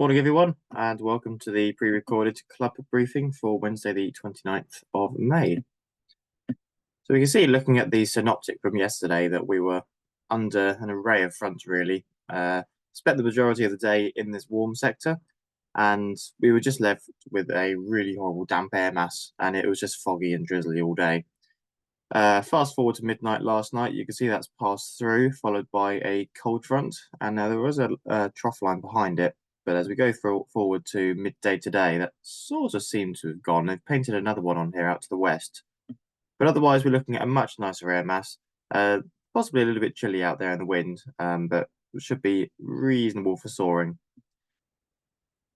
Morning, everyone, and welcome to the pre-recorded club briefing for Wednesday, the 29th of May. So we can see, looking at the synoptic from yesterday, that we were under an array of fronts, really. Spent the majority of the day in this warm sector, and we were just left with a really horrible damp air mass, and it was just foggy and drizzly all day. Fast forward to midnight last night, you can see that's passed through, followed by a cold front, and there was a trough line behind it. But as we go forward to midday today, that sort of seems to have gone. They've painted another one on here out to the west. But otherwise, we're looking at a much nicer air mass. Possibly a little bit chilly out there in the wind, but it should be reasonable for soaring.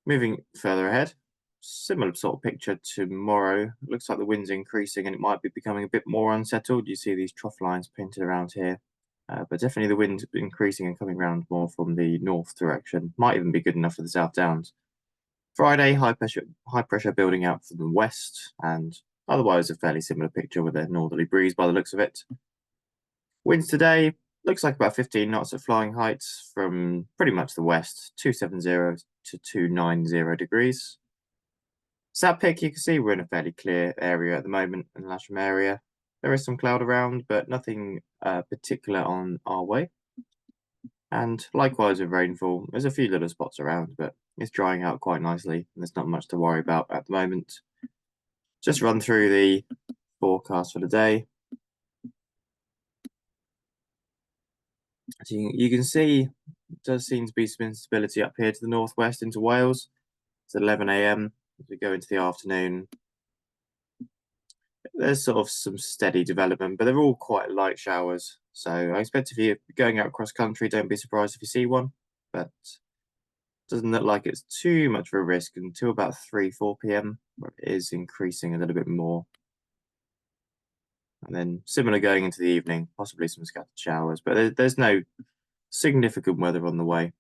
Moving further ahead, similar sort of picture tomorrow. It looks like the wind's increasing and it might be becoming a bit more unsettled. You see these trough lines painted around here. But definitely the wind increasing and coming round more from the north direction. Might even be good enough for the South Downs. Friday, high pressure building out from the west, and otherwise a fairly similar picture with a northerly breeze by the looks of it. Winds today looks like about 15 knots at flying heights from pretty much the west, 270 to 290 degrees. Sat Peak, you can see we're in a fairly clear area at the moment in the Lasham area. There is some cloud around, but nothing particular on our way. And likewise with rainfall, there's a few little spots around, but it's drying out quite nicely. And there's not much to worry about at the moment. Just run through the forecast for the day. So you can see it does seem to be some instability up here to the northwest into Wales. It's 11 a.m. as we go into the afternoon. There's sort of some steady development, but they're all quite light showers. So I expect if you're going out across country, don't be surprised if you see one. But it doesn't look like it's too much of a risk until about 3-4 p.m, where it is increasing a little bit more. And then similar going into the evening, possibly some scattered showers, but there's no significant weather on the way.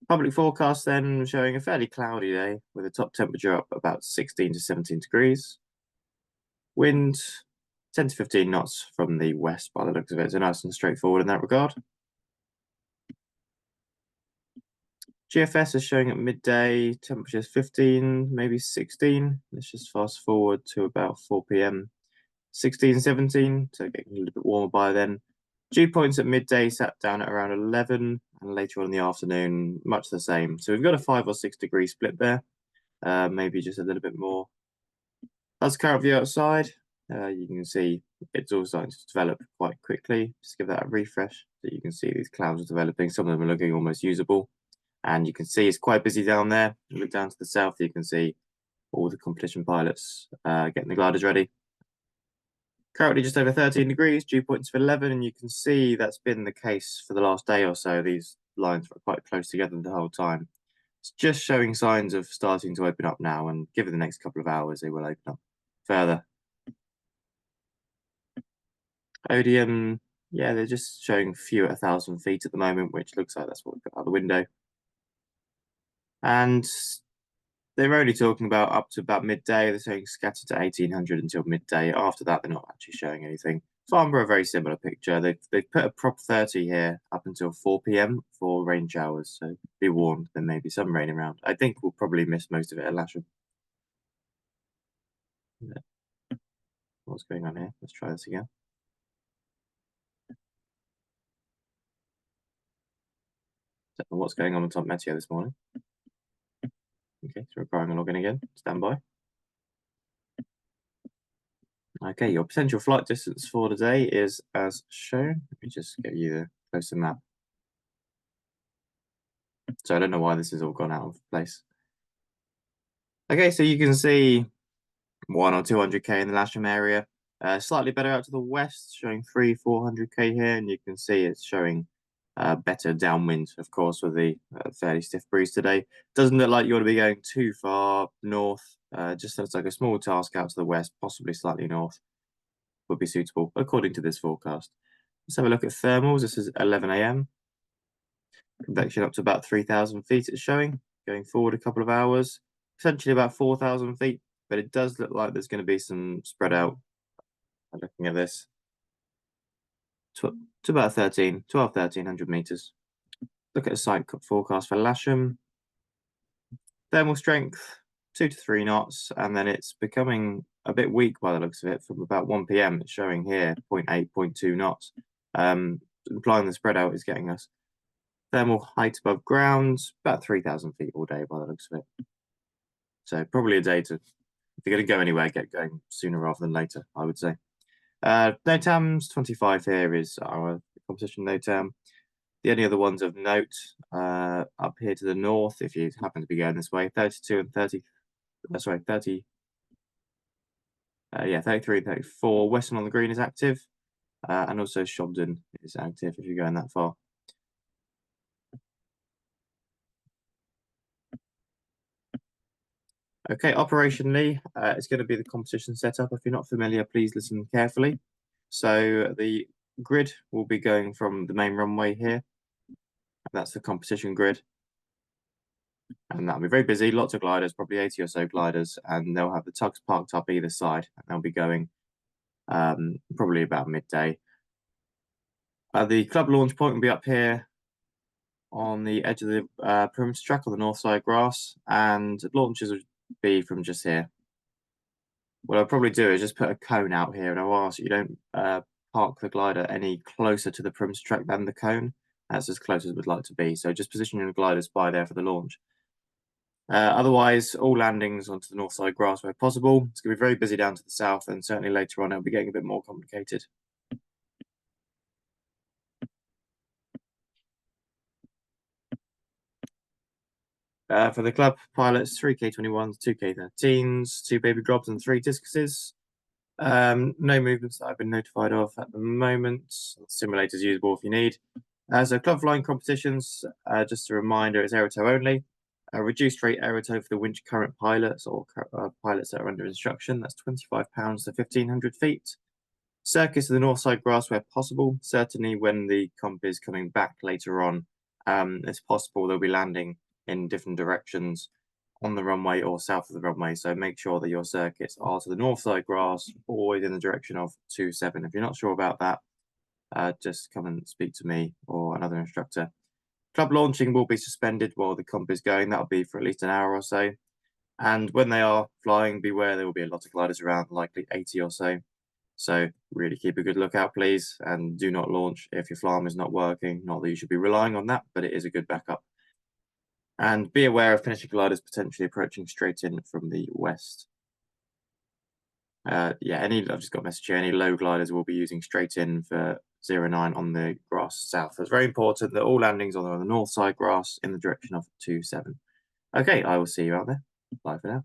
Public forecast then showing a fairly cloudy day with a top temperature up about 16 to 17 degrees. Wind 10 to 15 knots from the west by the looks of it, so nice and straightforward in that regard. GFS is showing at midday, temperatures 15, maybe 16. Let's just fast forward to about 4 p.m. 16, 17, so getting a little bit warmer by then. Dew points at midday sat down at around 11, and later on in the afternoon, much the same. So we've got a 5 or 6 degree split there, maybe just a little bit more. That's the current view outside. You can see it's all starting to develop quite quickly. Just give that a refresh so you can see these clouds are developing. Some of them are looking almost usable. And you can see it's quite busy down there. Look down to the south, you can see all the competition pilots getting the gliders ready. Currently just over 13 degrees, dew points for 11, and you can see that's been the case for the last day or so. These lines were quite close together the whole time. It's just showing signs of starting to open up now, and given the next couple of hours, they will open up further. Odium, yeah, they're just showing few at 1,000 feet at the moment, which looks like that's what we've got out the window. And they're only talking about up to about midday. They're saying scattered to 1,800 until midday. After that, they're not actually showing anything. Farnborough, a very similar picture. They've put a prop 30 here up until 4 p.m. for rain showers. So be warned, there may be some rain around. I think we'll probably miss most of it at Lasham. What's going on here? Let's try this again. Don't know what's going on with Top Meteo this morning. Okay, so we're trying to log in again. Stand by. Okay, your potential flight distance for today is as shown. Let me just give you the closer map. So I don't know why this has all gone out of place. Okay, so you can see 100 or 200k in the Lasham area. Slightly better out to the west, showing 300-400k here, and you can see it's showing better downwind, of course, with the fairly stiff breeze today. Doesn't look like you want to be going too far north. Just looks like a small task out to the west, possibly slightly north, would be suitable according to this forecast. Let's have a look at thermals. This is 11 a.m. Convection up to about 3,000 feet it's showing. Going forward a couple of hours, potentially about 4,000 feet, but it does look like there's going to be some spread out. Looking at this, to about 1,300 meters. Look at a site forecast for Lasham. Thermal strength 2 to 3 knots, and then it's becoming a bit weak by the looks of it from about 1 p.m. It's showing here 0.8, 0.2 knots, implying the spread out is getting us. Thermal height above ground, about 3,000 feet all day by the looks of it. So probably a day to, if you're going to go anywhere, get going sooner rather than later, I would say. NOTAMs 25 here is our composition NOTAM. The only other ones of note up here to the north, if you happen to be going this way, 32 and 30, sorry, 30, yeah, 33 and 34. Western on the Green is active, and also Shobden is active if you're going that far. Okay, operationally, it's going to be the competition setup. If you're not familiar, please listen carefully. So the grid will be going from the main runway here. That's the competition grid. And that'll be very busy, lots of gliders, probably 80 or so gliders, and they'll have the tugs parked up either side, and they'll be going probably about midday. The club launch point will be up here on the edge of the perimeter track on the north side grass, and launches will be from just here. What I'll probably do is just put a cone out here, and I'll ask you don't park the glider any closer to the perimeter track than the cone. That's as close as we'd like to be. So just position your gliders by there for the launch. Otherwise, all landings onto the north side grass where possible. It's going to be very busy down to the south, and certainly later on it'll be getting a bit more complicated. For the club pilots, 3 K21s, 2 K13s, 2 baby drops, and 3 discuses. No movements that I've been notified of at the moment. Simulators usable if you need. So club flying competitions, just a reminder, it's aerotow only. Reduced rate aerotow for the winch current pilots or pilots that are under instruction. That's £25 to 1,500 feet. Circus to the north side grass where possible. Certainly when the comp is coming back later on, it's possible they'll be landing in different directions on the runway or south of the runway. So make sure that your circuits are to the north side grass, always in the direction of 27. If you're not sure about that, just come and speak to me or another instructor. Club launching will be suspended while the comp is going. That'll be for at least an hour or so. And when they are flying, beware there will be a lot of gliders around, likely 80 or so. So really keep a good lookout, please, and do not launch if your flarm is not working. Not that you should be relying on that, but it is a good backup. And be aware of finishing gliders potentially approaching straight in from the west. Yeah, I've just got a message here. Any low gliders will be using straight in for 09 on the grass south. It's very important that all landings are on the north side grass in the direction of 27. Okay, I will see you out there. Bye for now.